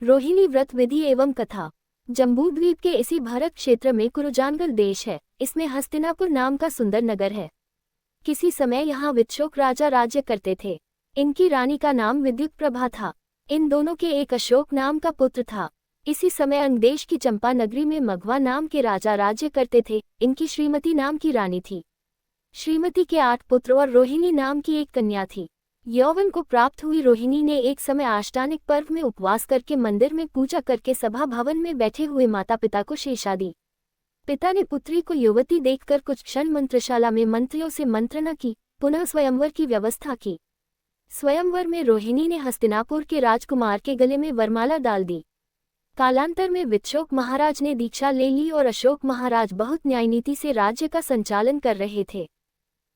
रोहिणी व्रत विधि एवं कथा। जम्बूद्वीप के इसी भरत क्षेत्र में कुरुजानगल देश है। इसमें हस्तिनापुर नाम का सुंदर नगर है। किसी समय यहाँ विच्छोक राजा राज्य करते थे। इनकी रानी का नाम विद्युत प्रभा था। इन दोनों के एक अशोक नाम का पुत्र था। इसी समय अंगदेश की चंपा नगरी में मघवा नाम के राजा राज्य करते थे। इनकी श्रीमती नाम की रानी थी। श्रीमती के 8 पुत्र और रोहिणी नाम की एक कन्या थी। यौवन को प्राप्त हुई रोहिणी ने एक समय आष्टानिक पर्व में उपवास करके मंदिर में पूजा करके सभा भवन में बैठे हुए माता पिता को शेषा दी। पिता ने पुत्री को युवती देखकर कुछ क्षण मंत्रशाला में मंत्रियों से मंत्रणा की, पुनः स्वयंवर की व्यवस्था की। स्वयंवर में रोहिणी ने हस्तिनापुर के राजकुमार के गले में वरमाला डाल दी। कालांतर में विच्छोक महाराज ने दीक्षा ले ली और अशोक महाराज बहुत न्यायनीति से राज्य का संचालन कर रहे थे।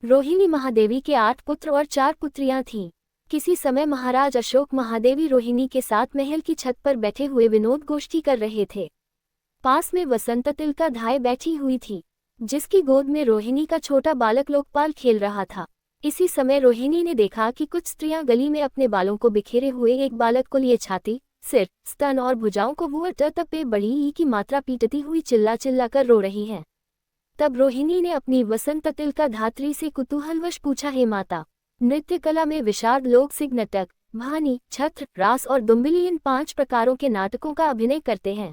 रोहिणी महादेवी के 8 पुत्र और 4 पुत्रियां थीं। किसी समय महाराज अशोक महादेवी रोहिणी के साथ महल की छत पर बैठे हुए विनोद गोष्ठी कर रहे थे। पास में वसंत तिलका धाय बैठी हुई थी, जिसकी गोद में रोहिणी का छोटा बालक लोकपाल खेल रहा था। इसी समय रोहिणी ने देखा कि कुछ स्त्रियां गली में अपने बालों को बिखेरे हुए एक बालक को लिए छाती, सिर, स्तन और भुजाओं को वो पे बड़ी ई की मात्रा पीटती हुई चिल्ला चिल्ला कर रो रही हैं। तब रोहिणी ने अपनी वसंत तिलका धात्री से कुतूहलवश पूछा, हे माता, नृत्य कला में विशारद लोग सिग नाटक, भानी, छत्र, रास और दुम्बिली इन 5 प्रकारों के नाटकों का अभिनय करते हैं।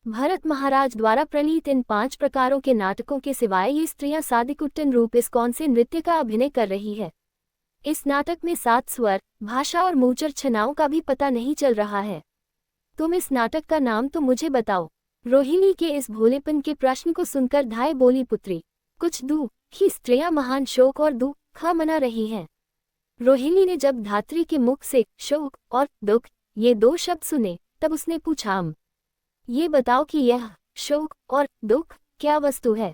भरत महाराज द्वारा प्रणीत इन 5 प्रकारों के नाटकों के सिवाय ये स्त्रियां सादिकुट्टन रूप इस कौन से नृत्य का अभिनय कर रही है। इस नाटक में 7 स्वर, भाषा और मूचर छनाओं का भी पता नहीं चल रहा है। तुम इस नाटक का नाम तो मुझे बताओ। रोहिणी के इस भोलेपन के प्रश्न को सुनकर धाय बोली, पुत्री, कुछ दुखी स्त्रियां महान शोक और दुख मना रही हैं। रोहिणी ने जब धात्री के मुख से शोक और दुख ये 2 शब्द सुने, तब उसने पूछा, ये बताओ कि यह शोक और दुख क्या वस्तु है।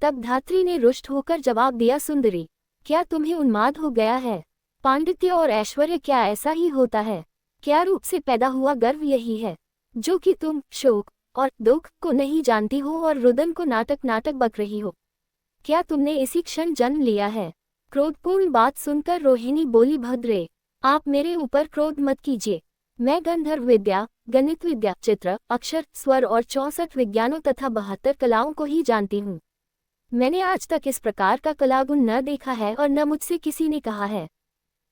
तब धात्री ने रुष्ट होकर जवाब दिया, सुंदरी, क्या तुम्हें उन्माद हो गया है? पांडित्य और ऐश्वर्य क्या ऐसा ही होता है? क्या रूप से पैदा हुआ गर्व यही है, जो कि तुम शोक और दुख को नहीं जानती हो और रुदन को नाटक बक रही हो? क्या तुमने इसी क्षण जन्म लिया है? क्रोधपूर्ण बात सुनकर रोहिणी बोली, भद्रे, आप मेरे ऊपर क्रोध मत कीजिए। मैं गंधर्व विद्या, गणित विद्या, चित्र, अक्षर, स्वर और 64 विज्ञानों तथा 72 कलाओं को ही जानती हूँ। मैंने आज तक इस प्रकार का कलागुण न देखा है और न मुझसे किसी ने कहा है।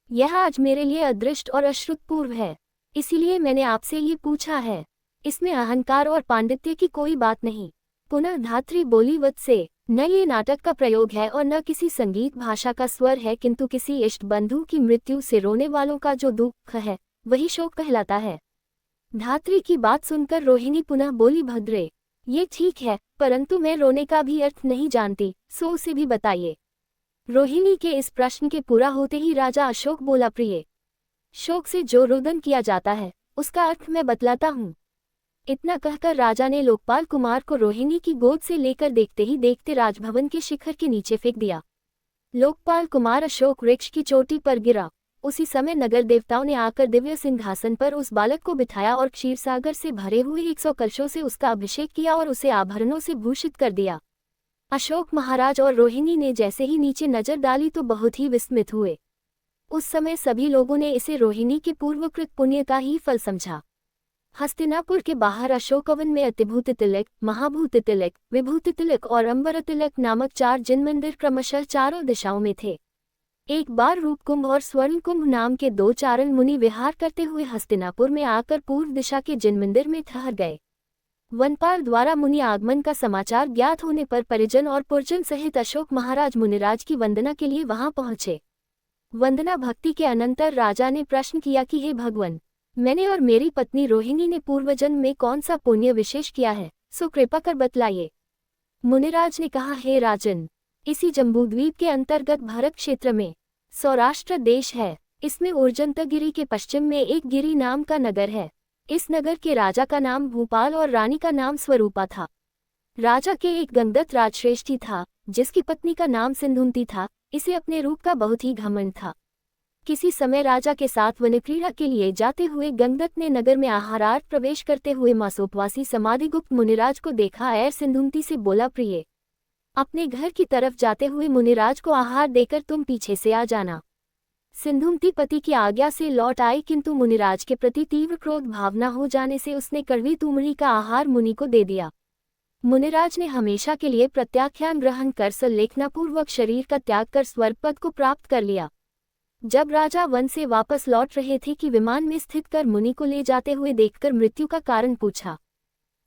यह आज मेरे लिए अदृष्ट और अश्रुतपूर्व है, इसीलिए मैंने आपसे ये पूछा है। इसमें अहंकार और पांडित्य की कोई बात नहीं। पुनः धात्री बोली, वत्से, न ये नाटक का प्रयोग है और न किसी संगीत भाषा का स्वर है, किंतु किसी इष्ट बंधु की मृत्यु से रोने वालों का जो दुख है वही शोक कहलाता है। धात्री की बात सुनकर रोहिणी पुनः बोली, भद्रे, ये ठीक है, परंतु मैं रोने का भी अर्थ नहीं जानती, सो उसे भी बताइए। रोहिणी के इस प्रश्न के पूरा होते ही राजा अशोक बोला, प्रिय, शोक से जो रुदन किया जाता है उसका अर्थ मैं बतलाता हूँ। इतना कहकर राजा ने लोकपाल कुमार को रोहिणी की गोद से लेकर देखते ही देखते राजभवन के शिखर के नीचे फेंक दिया। लोकपाल कुमार अशोक वृक्ष की चोटी पर गिरा। उसी समय नगर देवताओं ने आकर दिव्य सिंहासन पर उस बालक को बिठाया और क्षीरसागर से भरे हुए 100 कलशों से उसका अभिषेक किया और उसे आभरणों से भूषित कर दिया। अशोक महाराज और रोहिणी ने जैसे ही नीचे नजर डाली तो बहुत ही विस्मित हुए। उस समय सभी लोगों ने इसे रोहिणी के पूर्वकृत पुण्य का ही फल समझा। हस्तिनापुर के बाहर अशोकवन में अतिभूत तिलक, महाभूत तिलक, विभूति तिलक और अंबर तिलक नामक 4 जिन मंदिर क्रमशः चारों दिशाओं में थे। एक बार रूपकुंभ और स्वर्ण कुंभ नाम के 2 चारण मुनि विहार करते हुए हस्तिनापुर में आकर पूर्व दिशा के जिन मंदिर में ठहर गए। वनपाल द्वारा मुनि आगमन का समाचार ज्ञात होने पर परिजन और पुरजन सहित अशोक महाराज मुनिराज की वंदना के लिए वहां पहुंचे। वंदना भक्ति के अनंतर राजा ने प्रश्न किया कि हे भगवान, मैंने और मेरी पत्नी रोहिणी ने पूर्वजन्म में कौन सा पुण्य विशेष किया है, सो कृपा कर बतलाइए। मुनिराज ने कहा, हे राजन, इसी जम्बूद्वीप के अंतर्गत भरत क्षेत्र में सौराष्ट्र देश है। इसमें उर्जंतगिरी के पश्चिम में एक गिरि नाम का नगर है। इस नगर के राजा का नाम भूपाल और रानी का नाम स्वरूपा था। राजा के एक गंगदत्त राजश्रेष्ठी था, जिसकी पत्नी का नाम सिंधुमती था। इसे अपने रूप का बहुत ही घमंड था। किसी समय राजा के साथ वनक्रीड़ा के लिए जाते हुए गंगदत्त ने नगर में आहारार्थ प्रवेश करते हुए मासोपवासी समाधिगुप्त मुनिराज को देखा। ऐर सिंधुमती से बोला, प्रिय, अपने घर की तरफ जाते हुए मुनिराज को आहार देकर तुम पीछे से आ जाना। सिंधुमती पति की आज्ञा से लौट आई, किंतु मुनिराज के प्रति तीव्र क्रोध भावना हो जाने से उसने कड़वी तुमड़ी का आहार मुनि को दे दिया। मुनिराज ने हमेशा के लिए प्रत्याख्यान ग्रहण कर सल्लेखनापूर्वक शरीर का त्याग कर स्वर्गपद को प्राप्त कर लिया। जब राजा वन से वापस लौट रहे थे कि विमान में स्थित कर मुनि को ले जाते हुए देखकर मृत्यु का कारण पूछा।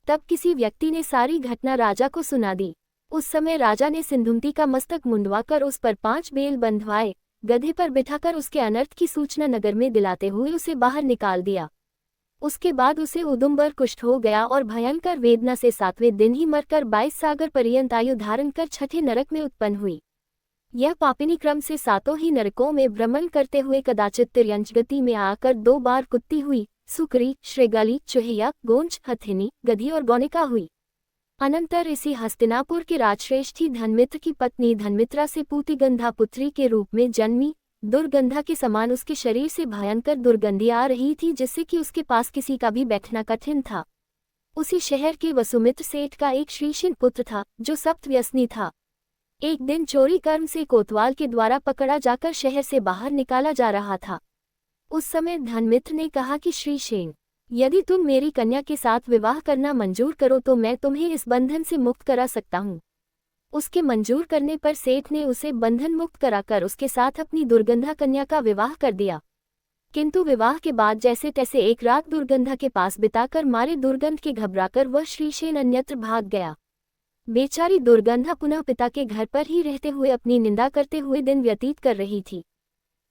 तब किसी व्यक्ति ने सारी घटना राजा को सुना दी। उस समय राजा ने सिंधुमती का मस्तक मुंडवाकर उस पर 5 बेल बंधवाए, गधे पर बिठाकर उसके अनर्थ की सूचना नगर में दिलाते हुए उसे बाहर निकाल दिया। उसके बाद उसे उदुम्बर कुष्ठ हो गया और भयंकर वेदना से 7वें दिन ही मरकर 22 सागर पर्यंत आयु धारण कर छठे नरक में उत्पन्न हुई। यह पापिनी क्रम से 7 ही नरकों में भ्रमण करते हुए कदाचित तिर्यंच गति में आकर 2 बार कुत्ती हुई, सुकरी, श्रेगाली, चुहिया, गोंच, हथिनी, गधी और गौनिका हुई। अनंतर इसी हस्तिनापुर के राजश्रेष्ठी धनमित्र की पत्नी धनमित्रा से पूतिगंधा पुत्री के रूप में जन्मी। दुर्गंधा के समान उसके शरीर से भयंकर दुर्गंधी आ रही थी, जिससे कि उसके पास किसी का भी बैठना कठिन था। उसी शहर के वसुमित्र सेठ का एक श्रीशिन पुत्र था, जो सप्त व्यसनी था। एक दिन चोरी कर्म से कोतवाल के द्वारा पकड़ा जाकर शहर से बाहर निकाला जा रहा था। उस समय धनमित्र ने कहा कि श्रीशेन, यदि तुम मेरी कन्या के साथ विवाह करना मंजूर करो तो मैं तुम्हें इस बंधन से मुक्त करा सकता हूँ। उसके मंजूर करने पर सेठ ने उसे बंधन मुक्त कराकर उसके साथ अपनी दुर्गंधा कन्या का विवाह कर दिया। किंतु विवाह के बाद जैसे तैसे एक रात दुर्गंधा के पास बिताकर मारे दुर्गंध के घबराकर वह श्रीशेन अन्यत्र भाग गया। बेचारी दुर्गंधा पुनः पिता के घर पर ही रहते हुए अपनी निंदा करते हुए दिन व्यतीत कर रही थी।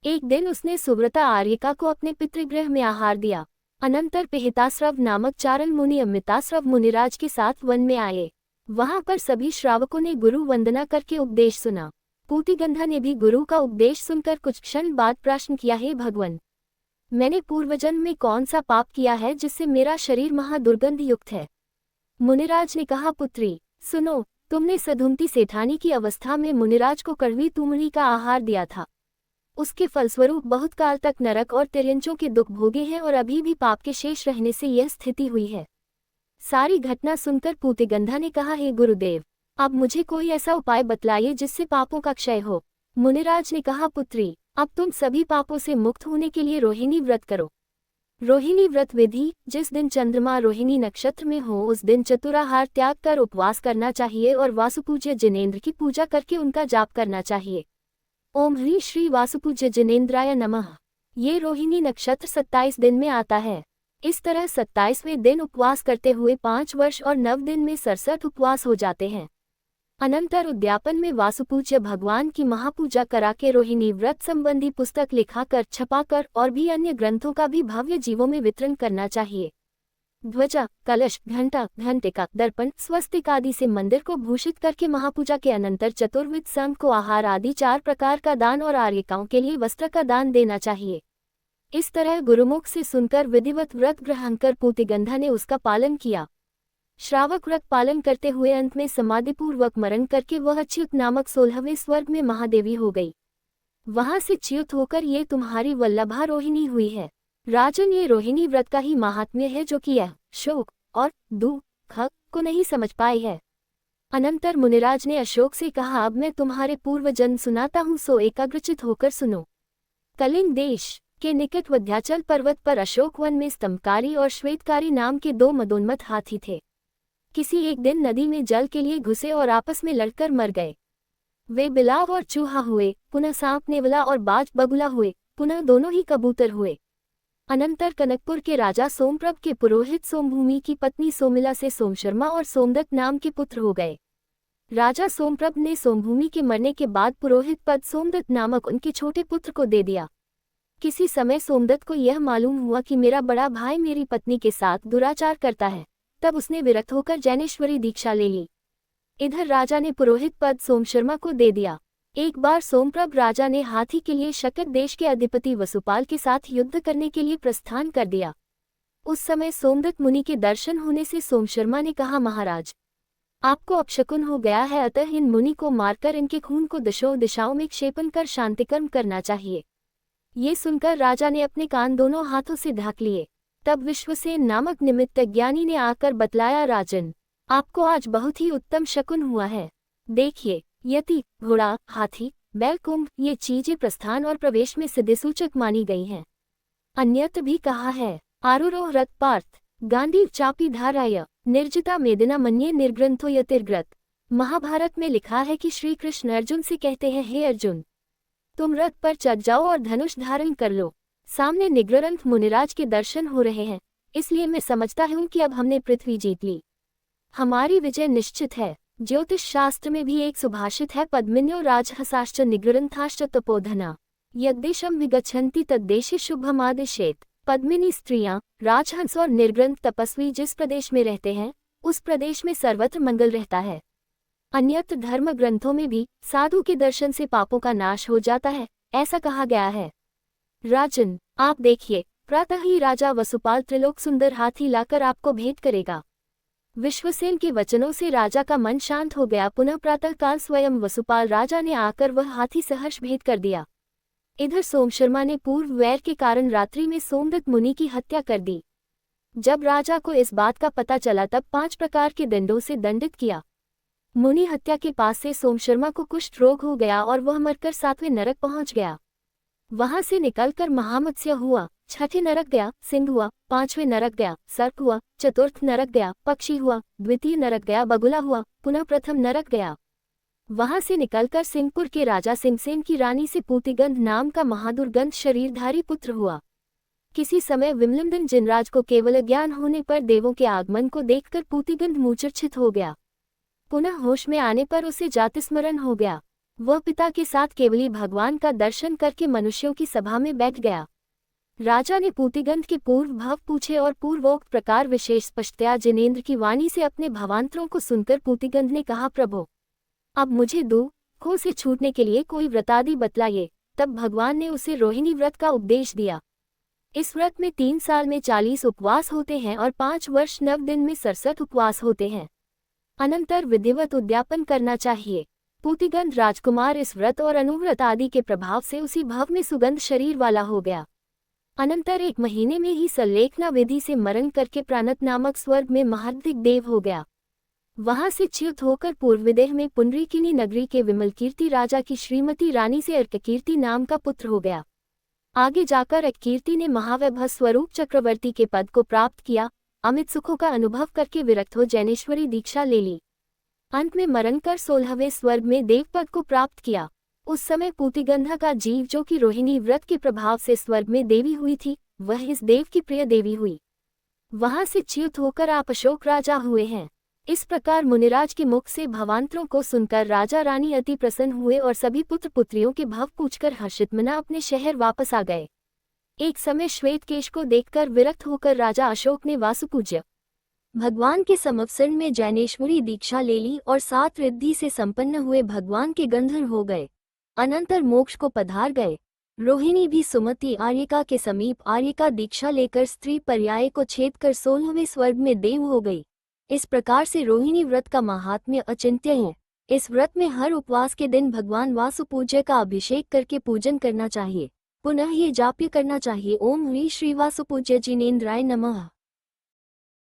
एक दिन उसने सुव्रता आर्यिका को अपने पितृगृह में आहार दिया। अनंतर पिहिताश्रव नामक चारण मुनि अमृताश्रव मुनिराज के साथ वन में आए। वहां पर सभी श्रावकों ने गुरु वंदना करके उपदेश सुना। पूतिगंधा ने भी गुरु का उपदेश सुनकर कुछ क्षण बाद प्रश्न किया, हे भगवान, मैंने पूर्वजन्म में कौन सा पाप किया है जिससे मेरा शरीर महादुर्गंध युक्त है? मुनिराज ने कहा, पुत्री सुनो, तुमने सधुमती सेठानी की अवस्था में मुनिराज को कड़वी तुमड़ी का आहार दिया था। उसके फलस्वरूप बहुत काल तक नरक और तिर्यंचों के दुख भोगे हैं और अभी भी पाप के शेष रहने से यह स्थिति हुई है। सारी घटना सुनकर पूतिगंधा ने कहा, हे गुरुदेव, अब मुझे कोई ऐसा उपाय बतलाइए जिससे पापों का क्षय हो। मुनिराज ने कहा, पुत्री, अब तुम सभी पापों से मुक्त होने के लिए रोहिणी व्रत करो। रोहिणी व्रत विधि, जिस दिन चंद्रमा रोहिणी नक्षत्र में हो उस दिन चतुराहार त्याग कर उपवास करना चाहिए और वासुपूज्य जिनेंद्र की पूजा करके उनका जाप करना चाहिए। ओम ह्री श्री वासुपूज्य जिनेंद्राय नमः। ये रोहिणी नक्षत्र 27 दिन में आता है। इस तरह 27वें दिन उपवास करते हुए 5 वर्ष और 9 दिन में 67 उपवास हो जाते हैं। अनंतर उद्यापन में वासुपूज्य भगवान की महापूजा करा के रोहिणी व्रत संबंधी पुस्तक लिखाकर, छपाकर और भी अन्य ग्रंथों का भी भव्य जीवों में वितरण करना चाहिए। ध्वजा, कलश, घंटा, घंटिका, दर्पण, स्वस्तिक आदि से मंदिर को भूषित करके महापूजा के अनंतर चतुर्विध संत को आहार आदि 4 प्रकार का दान और आर्यिकाओं के लिए वस्त्र का दान देना चाहिए। इस तरह गुरुमुख से सुनकर विधिवत व्रत ग्रहण कर पूतिगंधा ने उसका पालन किया। श्रावक व्रत पालन करते हुए अंत में समाधिपूर्वक मरण करके वह च्युत नामक 16वें स्वर्ग में महादेवी हो गई। वहां से च्युत होकर ये तुम्हारी वल्लभा रोहिणी हुई है। राजन, ये रोहिणी व्रत का ही महात्म्य है जो कि यह शोक और दुख को नहीं समझ पाई है। अनंतर मुनिराज ने अशोक से कहा, अब मैं तुम्हारे पूर्व जन्म सुनाता हूँ, सो एकाग्रचित होकर सुनो। कलिंग देश के निकट विंध्याचल पर्वत पर अशोक वन में स्तंभकारी और श्वेतकारी नाम के 2 मदोन्मत्त हाथी थे। किसी एक दिन नदी में जल के लिए घुसे और आपस में लड़कर मर गए। वे बिलाव और चूहा हुए, पुनः सांप नेवला और बाज बगुला हुए, पुनः दोनों ही कबूतर हुए। अनंतर कनकपुर के राजा सोमप्रभ के पुरोहित सोमभूमि की पत्नी सोमिला से सोमशर्मा और सोमदत्त नाम के पुत्र हो गए। राजा सोमप्रभ ने सोमभूमि के मरने के बाद पुरोहित पद सोमदत्त नामक उनके छोटे पुत्र को दे दिया। किसी समय सोमदत्त को यह मालूम हुआ कि मेरा बड़ा भाई मेरी पत्नी के साथ दुराचार करता है। तब उसने विरक्त होकर जैनेश्वरी दीक्षा ले ली। इधर राजा ने पुरोहित पद सोमशर्मा को दे दिया। एक बार सोमप्रभ राजा ने हाथी के लिए शकट देश के अधिपति वसुपाल के साथ युद्ध करने के लिए प्रस्थान कर दिया। उस समय सोमदत्त मुनि के दर्शन होने से सोमशर्मा ने कहा, महाराज, आपको अपशकुन हो गया है, अतः इन मुनि को मारकर इनके खून को दिशों दिशाओं में क्षेपण कर शांतिकर्म करना चाहिए। ये सुनकर राजा ने अपने कान दोनों हाथों से ढक लिए। तब विश्वसेन नामक निमित्त ज्ञानी ने आकर बतलाया, राजन, आपको आज बहुत ही उत्तम शकुन हुआ है। देखिए, यति, घोड़ा, हाथी, बैल, कुंभ, ये चीजें प्रस्थान और प्रवेश में सिद्धिसूचक मानी गई हैं। अन्यत्र भी कहा है, आरुरोह रथ पार्थ गांधी चापी धाराय निर्जिता मेदिना मन्ये निर्ग्रंथो यतिर्ग्रत। महाभारत में लिखा है कि श्री कृष्ण अर्जुन से कहते हैं, हे अर्जुन, तुम रथ पर चढ़ जाओ और धनुष धारण कर लो। सामने निग्रंथ मुनिराज के दर्शन हो रहे हैं, इसलिए मैं समझता हूँ कि अब हमने पृथ्वी जीत ली, हमारी विजय निश्चित है। ज्योतिष शास्त्र में भी एक सुभाषित है, पद्मिन्यो राजहंसाश्च निग्रंथाश्च तपोधना यद्देशं विगच्छन्ति तद्देशे शुभमादिशेत। पद्मिनी स्त्रियां, राजहंस और निर्ग्रंथ तपस्वी जिस प्रदेश में रहते हैं, उस प्रदेश में सर्वत्र मंगल रहता है। अन्यत्र धर्म ग्रंथों में भी साधु के दर्शन से पापों का नाश हो जाता है, ऐसा कहा गया है। राजन, आप देखिए, प्रातः ही राजा वसुपाल त्रिलोक सुंदर हाथी लाकर आपको भेंट करेगा। विश्वसेन के वचनों से राजा का मन शांत हो गया। पुनः प्रातः काल स्वयं वसुपाल राजा ने आकर वह हाथी सहर्ष भेंट कर दिया। इधर सोमशर्मा ने पूर्व वैर के कारण रात्रि में सोमदत्त मुनि की हत्या कर दी। जब राजा को इस बात का पता चला तब 5 प्रकार के दंडों से दंडित किया। मुनि हत्या के पास से सोमशर्मा को कुष्ठ रोग हो गया और वह मरकर 7वें नरक पहुंच गया। वहां से निकलकर महामत्स्य हुआ, 6ठे नरक गया, सिंह हुआ, 5वें नरक गया, सर्प हुआ, चतुर्थ नरक गया, पक्षी हुआ, द्वितीय नरक गया, बगुला हुआ, पुनः प्रथम नरक गया। वहां से निकलकर सिंहपुर के राजा सिंहसेन की रानी से पूतिगंध नाम का महादुर्गंध शरीरधारी पुत्र हुआ। किसी समय विमलंदन जिनराज को केवल ज्ञान होने पर देवों के आगमन को देखकर पूतिगंध मूर्छित हो गया। पुनः होश में आने पर उसे जातिस्मरण हो गया। वह पिता के साथ केवली भगवान का दर्शन करके मनुष्यों की सभा में बैठ गया। राजा ने पूतिगंध के पूर्व भाव पूछे और पूर्वोक्त प्रकार विशेष स्पष्टतया जिनेंद्र की वाणी से अपने भावांतरों को सुनकर पूतिगंध ने कहा, प्रभु, अब मुझे दुखों से छूटने के लिए कोई व्रतादि बतलाइए। तब भगवान ने उसे रोहिणी व्रत का उपदेश दिया। इस व्रत में 3 साल में 40 उपवास होते हैं और 5 वर्ष 9 दिन में 67 उपवास होते हैं। अनंतर विधिवत उद्यापन करना चाहिए। पूतिगंध राजकुमार इस व्रत और अनुव्रत आदि के प्रभाव से उसी भव में सुगंध शरीर वाला हो गया। अनंतर 1 महीने में ही सल्लेखना विधि से मरण करके प्राणत नामक स्वर्ग में महाधिक देव हो गया। वहां से च्युत होकर पूर्वविदेह में पुंडरीकिनी नगरी के विमलकीर्ति राजा की श्रीमती रानी से अर्ककीर्ति नाम का पुत्र हो गया। आगे जाकर अर्ककीर्ति ने महावैभव स्वरूप चक्रवर्ती के पद को प्राप्त किया। अमित सुखों का अनुभव करके विरक्त हो जैनेश्वरी दीक्षा ले ली। अंत में मरण कर 16वें स्वर्ग में देवपद को प्राप्त किया। उस समय पूतिगंधा का जीव, जो कि रोहिणी व्रत के प्रभाव से स्वर्ग में देवी हुई थी, वह इस देव की प्रिय देवी हुई। वहां से च्युत होकर आप अशोक राजा हुए हैं। इस प्रकार मुनिराज के मुख से भवांतरों को सुनकर राजा रानी अति प्रसन्न हुए और सभी पुत्र पुत्रियों के भाव पूछकर हर्षित मना अपने शहर वापस आ गए। एक समय श्वेतकेश को देखकर विरक्त होकर राजा अशोक ने वासुपूज्य भगवान के समवसरण में जैनेश्वरी दीक्षा ले ली और 7 रिद्धि से संपन्न हुए भगवान के गंधर्व हो गए। अनंतर मोक्ष को पधार गए। रोहिणी भी सुमति आर्यका के समीप आर्यका दीक्षा लेकर स्त्री पर्याय को छेद कर 16वें स्वर्ग में देव हो गई। इस प्रकार से रोहिणी व्रत का महात्म्य अचिंत्य है। इस व्रत में हर उपवास के दिन भगवान वासुपूज्य का अभिषेक करके पूजन करना चाहिए। पुनः ये जाप्य करना चाहिए, ओम ह्री श्री वासुपूज्य जिनेन्द्राय नमः।